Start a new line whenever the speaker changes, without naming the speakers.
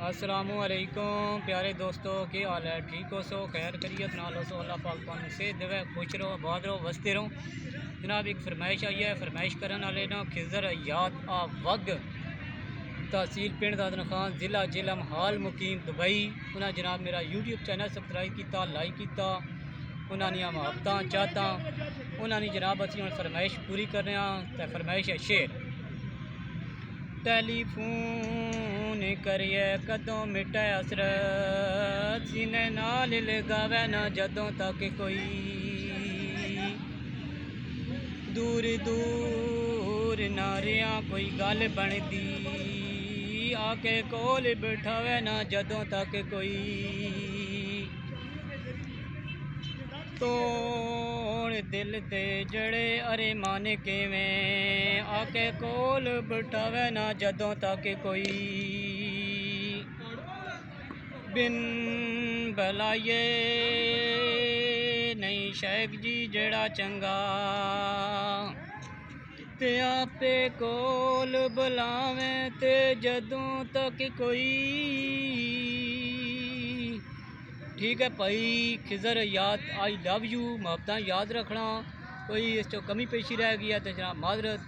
अस्सलामुअलैकुम प्यारे दोस्तों, की हाल है? ठीक हो सो खैर करियत नाल हो सो अल्लाह पाक तुहानू सेहत देवे, खुश रहो, आबाद रहो, वसते रहो। जनाब एक फरमाइश आई है, फरमाइश करने वाले ना खिजर याद आ वग तहसील पिंड दादन खान जिला हाल मुकीम दुबई। उन्हें जनाब मेरा यूट्यूब चैनल सबसक्राइब किया, लाइक किया, उन्होंने मुहब्बत चाहता उन्होंने जनाब असी हम फरमाइश पूरी करने तो फरमाइश है शेर। टेलीफोन करिए कदों मिटे असरत, सीने नाल लगावे ना जदों तक कोई दूर दूर ना रिया कोई गल बनती, आके कोल बिठावे ना जदों तक कोई तोड़ दिल दे जड़े अरे मन किवें, आके कोल बिठावे ना जदों तक कोई बिन बलाइए नहीं शेख जी जड़ा चंगा, ते आपे कोल बुलावें ते जदों तक कोई। ठीक है भाई खिजर याद, आई लव यू, मुहब्बत याद रखना, कोई इस कमी पेशी रह गई है तो जनाब माजरत।